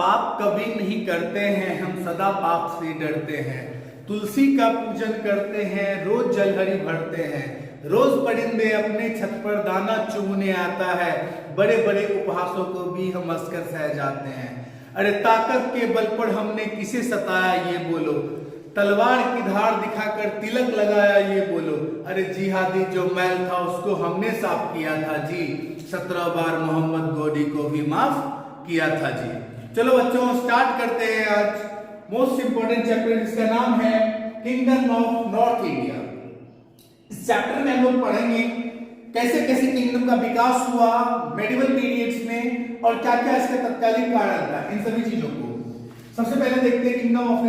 पाप कभी नहीं करते हैं, हम सदा पाप से डरते हैं। तुलसी का पूजन करते हैं, रोज जलहरी भरते हैं। रोज परिंदे अपने छत पर दाना चुगने आता है। बड़े बड़े उपहासों को भी हम हंसकर सह जाते हैं। अरे ताकत के बल पर हमने किसे सताया ये बोलो, तलवार की धार दिखाकर तिलक लगाया ये बोलो। अरे जिहादी जो मैल था उसको हमने साफ किया था जी, 17 बार मोहम्मद गोडी को भी माफ किया था जी। चलो बच्चों स्टार्ट करते हैं आज मोस्ट इंपोर्टेंट चैप्टर जिसका नाम है किंगडम ऑफ नॉर्थ इंडिया। इस चैप्टर में हम लोग पढ़ेंगे कैसे कैसे किंगडम का विकास हुआ मेडिवल पीरियड्स में और क्या क्या इसका तत्कालीन कारण था, इन सभी चीजों को। सबसे पहले देखते हैं किंगडम ऑफ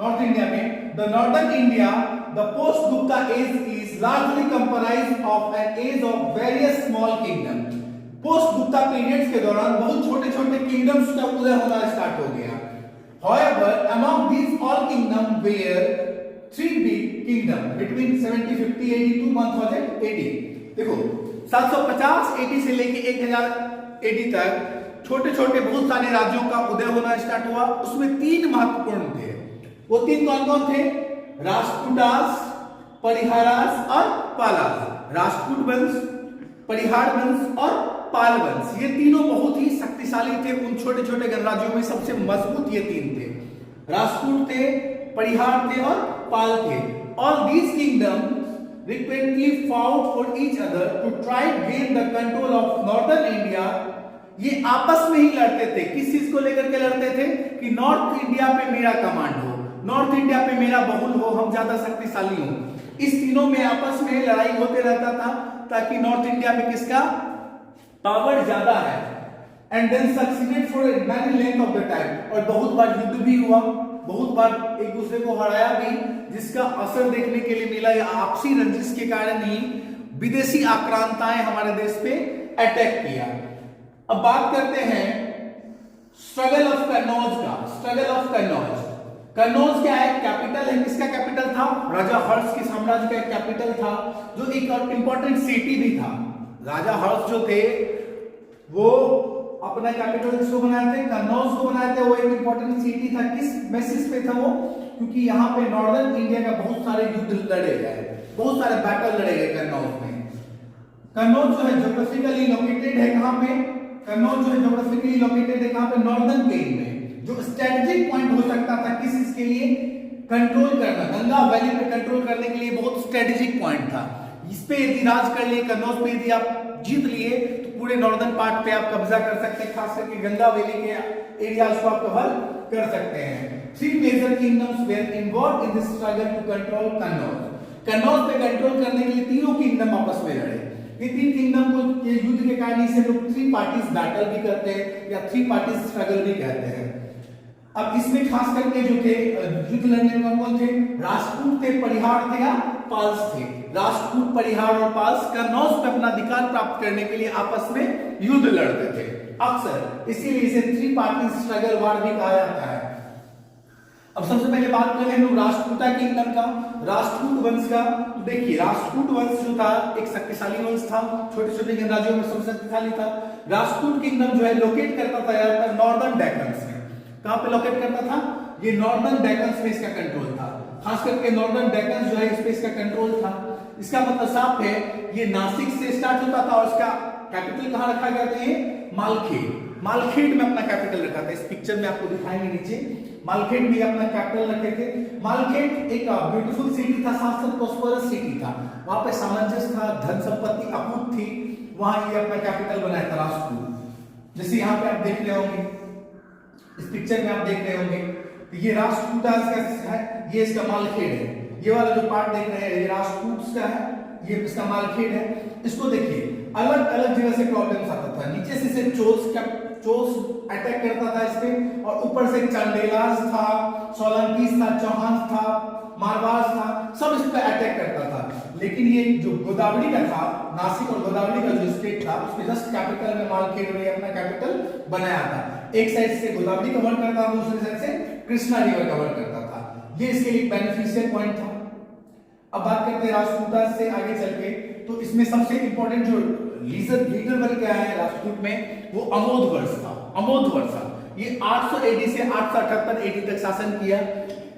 नॉर्थ इंडिया में the northern India the post Gupta age is largely comprised of an age of various small kingdom. Post Gupta periods के दौरान बहुत छोटे छोटे किंगडम्स का उदय होना स्टार्ट हो गया। However, among these all kingdoms were three big kingdoms between 750 AD to 1000 AD। देखो 750 AD से लेके 1000 AD तक छोटे छोटे बहुत सारे राज्यों का उदय होना स्टार्ट हुआ। उसमें तीन महत्वपूर्ण थे। वो तीन कौन कौन थे? राष्ट्रकूटास, परिहारास और पालास। राष्ट्रकूट वंश, परिहार वंश और पाल वंश, ये तीनों बहुत ही शक्तिशाली थे। उन छोटे छोटे गणराज्यों में सबसे मजबूत ये तीन थे, राष्ट्रकूट थे, परिहार थे और पाल थे। All these kingdoms frequently fought for each other to try to gain the control of northern India। ये आपस में ही लड़ते थे। किस चीज को लेकर के लड़ते थे? कि नॉर्थ इंडिया पे मेरा कमांड हो, नॉर्थ इंडिया पे मेरा बहुल हो, हम ज्यादा शक्तिशाली हो। इस तीनों में आपस में लड़ाई होते रहता था ताकि नॉर्थ इंडिया में किसका पावर ज्यादा है। And then succeeded for many length of the time. और बहुत बार युद्ध भी हुआ, बहुत बार एक दूसरे को हराया भी, जिसका असर देखने के लिए मिला। या आपसी रंजिश के कारण ही विदेशी आक्रांताएं हमारे देश पे अटैक किया। अब बात करते हैं स्ट्रगल ऑफ कन्नौज का। स्ट्रगल ऑफ कन्नौज, कन्नौज क्या है? कैपिटल है। किसका कैपिटल था? राजा हर्ष के साम्राज्य का कैपिटल था, जो एक इंपॉर्टेंट सिटी भी था। राजा हर्ष जो थे वो अपना कैपिटल किसको बनाए थे? कन्नौज को बनाए थे। वो एक इंपॉर्टेंट सिटी था। किस बेसिस पे था वो? क्योंकि यहाँ पे नॉर्दर्न इंडिया का बहुत सारे युद्ध लड़े गए, बहुत सारे बैटल लड़े गए कन्नौज में। कन्नौज जो है ज्योग्राफिकली लोकेटेड है कहाँ पे? कन्नौज जो है ज्योग्राफिकली लोकेटेड है कहाँ पे? नॉर्दर्न प्लेन में। जो स्ट्रेटेजिक पॉइंट हो सकता था किस चीज के लिए? कंट्रोल करना, गंगा वैली पे कंट्रोल करने के लिए बहुत स्ट्रेटेजिक पॉइंट था। इस पे यदि राज कर लिए, कन्नौज पे यदि आप जीत लिए तो पूरे नॉर्दर्न पार्ट पे आप कब्जा कर सकते हैं, खास करके गंगा वैली के एरियाज को आप कवर कर सकते हैं। Three major kingdoms were involved in this struggle to control Kannauj. Kannauj पे कंट्रोल करने के लिए तीनों किंगडम आपस में लड़े। ये तीन किंगडम को ये युद्ध के कारण से लोग थ्री पार्टीज बैटल भी कहते हैं या थ्री पार्टीज स्ट्रगल भी कहते हैं। अब इसमें खास करके जो थे युद्ध लड़ने में कौन थे? राष्ट्रकूट थे, परिहार थे या पाल्स थे। राष्ट्रकूट, परिहार और पाल्स कन्नौज पे अपना अधिकार प्राप्त करने के लिए आपस में युद्ध लड़ते थे अक्सर, इसीलिए इसे थ्री पार्टी स्ट्रगल वार भी कहा जाता है। अब सबसे पहले बात करें हम लोग राष्ट्रकूटा किंगडम का, राष्ट्रकूट वंश का। तो देखिए राष्ट्रकूट वंश जो था एक शक्तिशाली वंश था, छोटे छोटे गणराज्यों में सबसे शक्तिशाली था। राष्ट्रकूट किंगडम जो है लोकेट करता था नॉर्दर्न डेक्कन्स में। कहां पे लोकेट करता था? ये नॉर्दर्न डेक्कन्स में इसका कंट्रोल था। खास करके नॉर्दर्न डेक्कन्स जो है इस पे इसका कंट्रोल था। इसका मतलब साफ है ये नासिक से स्टार्ट होता था और इसका कैपिटल कहां रखा गया था? ये मालखेड़। मालखेड़ में अपना कैपिटल रखा था। इस पिक्चर में आपको दिखाएंगे नीचे, मालखेड़ में अपना कैपिटल रखे थे। मालखेड़ एक ब्यूटीफुल सिटी था, साथ साथ प्रॉस्परस सिटी था। वहां पे सामंजस्य था, धन संपत्ति अकूट थी। वहां ये अपना कैपिटल बनाया था राष्ट्रकूट। जैसे यहाँ पे आप देख रहे होंगे, इस पिक्चर में आप देख रहे होंगे, तो ये राष्ट्रकूट का है, ये इसका मालखेड़ है। ये वाला जो पार्ट देख रहे हैं ये राष्ट्रकूट का है, ये इसका मालखेड़ है। इसको देखिए अलग अलग जगह से प्रॉब्लम्स आता था। नीचे से चोस अटैक करता था इस पे, और ऊपर से चंडेलास था, सोलंकीस था, चौहान था, मारवाड़ था, सब इस पे अटैक करता था। लेकिन ये जो गोदावरी का था, नासिक और गोदावरी का जो स्टेट था, उसके जस्ट कैपिटल में मालखेड़ ने अपना कैपिटल बनाया था। एक साइड से गोदावरी कवर करता था, दूसरी साइड से कृष्णा रिवर कवर करता था। ये इसके लिए बेनिफिशियल पॉइंट था। अब बात करते हैं राष्ट्रकूटा से आगे चल के, तो इसमें सबसे इंपॉर्टेंट जो लीडर बन के आया है राष्ट्रकूट में, वो अमोध वर्ष था। अमोध वर्ष ये 800 एडी से 878 एडी तक शासन किया।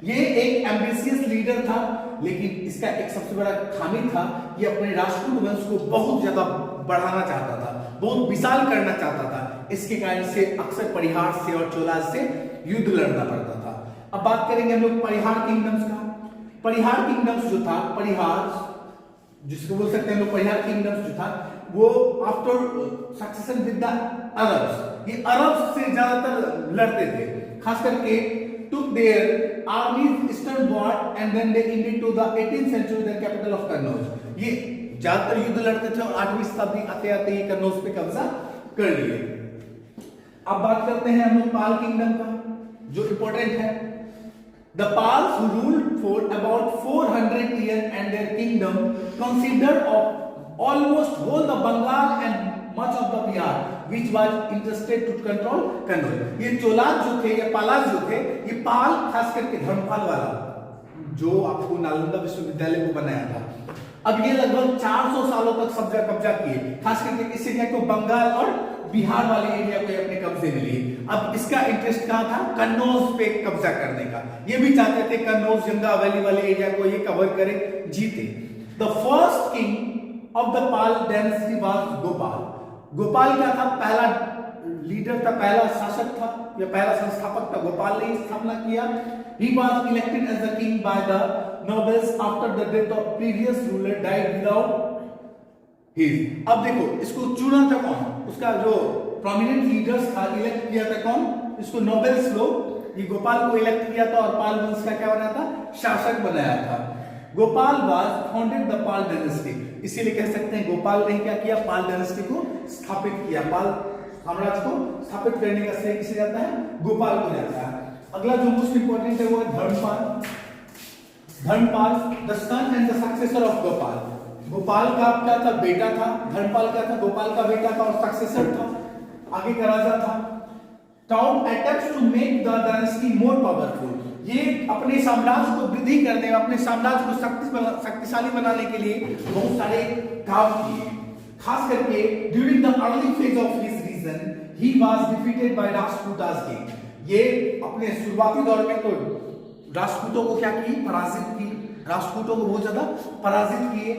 ये एक एम्बिशियस लीडर था, लेकिन इसका एक सबसे बड़ा खामी था, ये अपने राष्ट्रकूट वंश को बहुत ज्यादा बढ़ाना चाहता था, बहुत विशाल करना चाहता था। इसके कारण से अक्सर परिहार से और चोला से युद्ध लड़ना पड़ता था। अब बात करेंगे हम लोग परिहार किंगडम्स का। परिहार किंगडम्स जो था, परिहार जिसको बोल सकते हैं लोग, परिहार किंगडम्स जो था वो after succession with the Arabs, ये अरब्स से ज्यादातर लड़ते थे, खास करके took their armies easternward and then they ended to the 18th century the capital of Kannauj। ये ज्यादातर युद्ध लड़ते थे और 8वीं शताब्दी आते आते ही कन्नौज पे कब्जा कर लिए। अब बात करते हैं हम लोग पाल किंगडम का, जो इंपॉर्टेंट है। The Pals who ruled for about 400 years and their kingdom considered of almost whole the Bengal and much of the Bihar, which was interested to control Kannauj। ये चोलाज जो थे या पालाज जो थे, ये पाल खास करके धर्मपाल वाला जो आपको नालंदा विश्वविद्यालय को बनाया था, अब ये लगभग 400 सालों तक कब्जा किए, खास करके इस एरिया को बंगाल और बिहार वाले एरिया को अपने कब्जे में लिए। अब इसका इंटरेस्ट कहां था? कन्नौज पे कब्जा करने का। ये भी चाहते थे कन्नौज गंगा वैली वाले एरिया को ये कवर करे, जीते। The first king of the Pal dynasty was Gopal. Gopal क्या था? पहला लीडर था, पहला शासक था या पहला संस्थापक था। गोपाल ने स्थापना किया। He was elected as the king by the nobles after the death of previous ruler died without his। अब देखो, इसको चुना था कौन? उसका जो प्रोमिनेंट लीडर्स था, इलेक्ट किया था कौन? इसको नोबेल्स लोग। ये गोपाल को इलेक्ट किया था और पाल वंश का क्या बनाया था? शासक बनाया था। Gopal was founded the Pal dynasty, इसीलिए कह सकते हैं गोपाल ने क्या किया? पाल डायनेस्टी को स्थापित किया। पाल साम्राज्य को स्थापित करने का श्रेय किसे जाता है? गोपाल को जाता है। अगला जो मोस्ट इंपोर्टेंट है वो है Dharmapal. Dharmapal the son and the successor of Gopal. Gopal का क्या था? बेटा था। धर्मपाल क्या था? गोपाल का बेटा था और सक्सेसर था, आगे का राजा था। Town attempts to make the dynasty more powerful. ये अपने साम्राज्य को वृद्धि करने, अपने साम्राज्य को शक्तिशाली बनाने के लिए बहुत सारे काम किए। खास करके during the early phase of his region he was defeated by Rashtrakutas king. ये अपने शुरुआती दौर में तो राष्ट्रकूटों को क्या की? पराजित की। राष्ट्रकूटों को बहुत ज्यादा पराजित किए।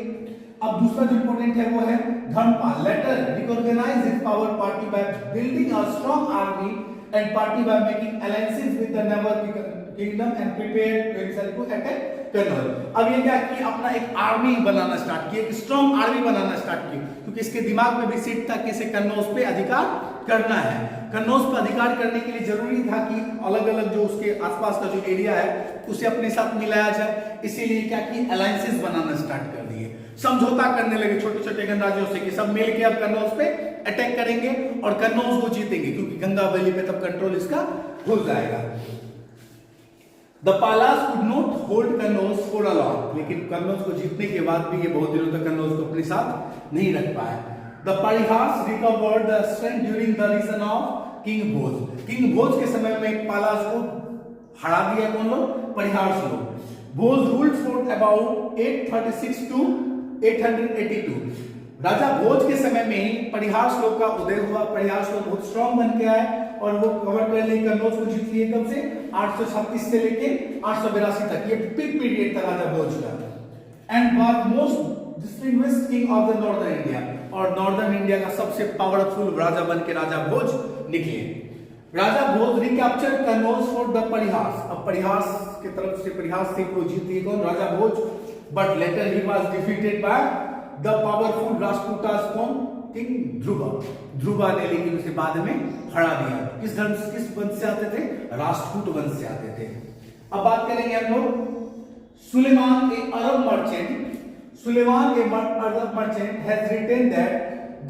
अब दूसरा जो इंपॉर्टेंट है वो है Dharmapal. Later recognise his power party by building a strong army and party by making alliances with the neighbour kingdom and prepared himself to attack Kannauj. अब ये क्या किया? अपना एक आर्मी बनाना स्टार्ट किया, एक स्ट्रांग आर्मी बनाना स्टार्ट किया, क्योंकि इसके दिमाग में भी सेट था कि इसे कन्नौज पे अधिकार करना है। कन्नौज पे अधिकार करने के लिए जरूरी था कि अलग अलग जो उसके आसपास का जो एरिया है उसे अपने साथ मिलाया जाए। इसीलिए क्या की? अलायंसेस बनाना स्टार्ट कर दिए, समझौता करने लगे छोटे छोटे गणराज्यों से कि सब मिलके अब कन्नौज पे अटैक करेंगे और कन्नौज को जीतेंगे, क्योंकि गंगा वैली पे तब कंट्रोल इसका हो जाएगा। The Palas could not hold Kannauj for a long, लेकिन कन्नौज को जीतने के बाद भी ये बहुत दिनों तक कन्नौज को अपने साथ नहीं रख पाए। The Parihars recovered the strength during the reign of King Bhoj। King Bhoj के समय में पालास को हरा दिया कौन लोग? परिहार्स लोग। भोज ruled for about 836 to 882। राजा भोज के समय में ही परिहार्स लोग का उदय हुआ। परिहार्स लोग बहुत स्ट्रांग बन के आए और वो कवर कर लिए, कन्नौज को जीत लिए। कब से? 836 से लेके 882 तक। ये पीक पीरियड था राजा भोज का। And was most distinguished king of the northern India, और नॉर्दर्न इंडिया का सबसे पावरफुल राजा बन के राजा भोज निकले। राजा भोज रिकैप्चर कन्नौज फॉर द परिहार्स। अब परिहार्स की तरफ से परिहार्स से को जीत लिए कौन? Raja Bhoj. But later he was defeated by the powerful Rashtrakutas कौन? किंग ध्रुवा। ध्रुवा ने लेकिन उसे बाद में हरा दिया। किस वंश से आते थे? राष्ट्रकूट वंश से आते थे। अब बात करेंगे हम लोग Suleman a Arab merchant. Suleman a Arab merchant has written that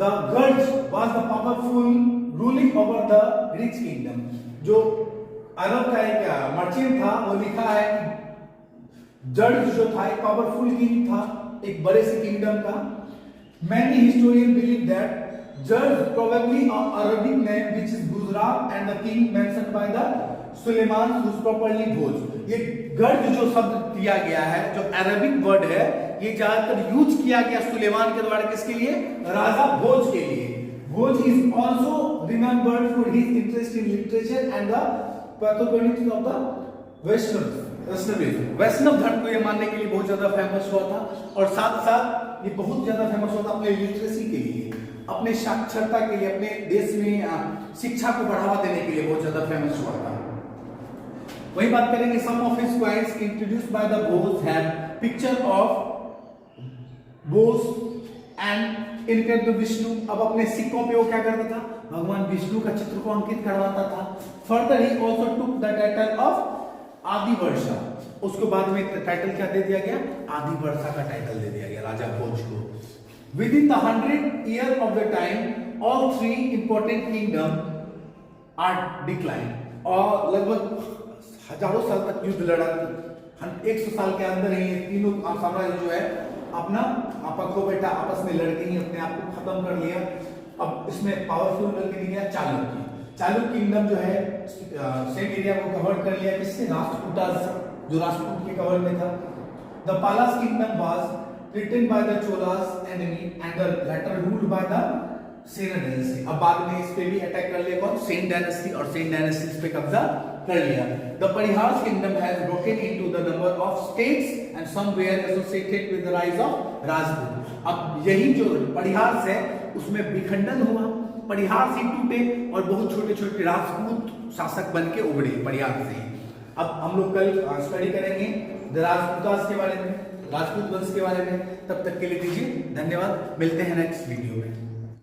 the Gurj was the powerful ruling over the rich kingdom. जो अरब का एक मर्चेंट था वो लिखा है जर्ज जो था एक पावरफुल किंग था, एक बड़े से किंगडम का। Many historians believe that Jurj probably an Arabic name which is Gujarat and the king mentioned by the Suleiman who's properly Bhoj। ये गर्ज जो शब्द दिया गया है, जो अरबिक वर्ड है, ये ज्यादातर यूज किया गया सुलेमान के द्वारा किसके लिए? राजा भोज के लिए। Bhoj is also remembered for his interest in literature and the pathogenesis of the Vaishnavism. वैष्णव धर्म को ये मानने के लिए बहुत ज्यादा फेमस हुआ था, और साथ साथ ये बहुत ज्यादा फेमस हुआ था अपने लिटरेसी के लिए, अपने साक्षरता के लिए, अपने देश में शिक्षा को बढ़ावा देने के लिए बहुत ज्यादा फेमस हुआ था। वही बात करेंगे, some of his coins introduced by the Bose have picture of Bose and incate Vishnu. अब अपने सिक्कों पे वो क्या करता था, भगवान विष्णु का चित्र को अंकित करवाता था। Further he also took the title of आदि वर्षा। उसके बाद में टाइटल क्या दे दिया गया, आदि वर्षा का टाइटल दे दिया गया राजा भोज को। Within the 100 year of the time all three important kingdom are decline. और लगभग हजारों साल तक युद्ध लड़ा, 100 साल के अंदर ही तीनों साम्राज्य जो है अपना पखो बेटा आपस में लड़ के ही अपने आप को खत्म कर लिया। अब इसमें पावरफुल करके दिया चालुक्य। चालुक्य किंगडम जो है सेम एरिया को कवर कर लिया किससे, राष्ट्रकूटा, जो राष्ट्रकूट के कवर में था। The Palas kingdom was written by the Cholas enemy and the latter ruled by the Sen dynasty. अब बाद में इस पे भी अटैक कर लिया कौन, सेन डायनेस्टी, और सेन डायनेस्टी इस पे कब्जा कर लिया। The Parihar kingdom has broken into the number of states and somewhere associated with the rise of Rajput. अब यही जो परिहार है उसमें विखंडन हुआ, परिहार से टूटे और बहुत छोटे छोटे राजपूत शासक बन के उभरे परिहार से। अब हम लोग कल स्टडी करेंगे राजपूतास के बारे में, राजपूत वंश के बारे में। तब तक के लिए दीजिए धन्यवाद, मिलते हैं नेक्स्ट वीडियो में।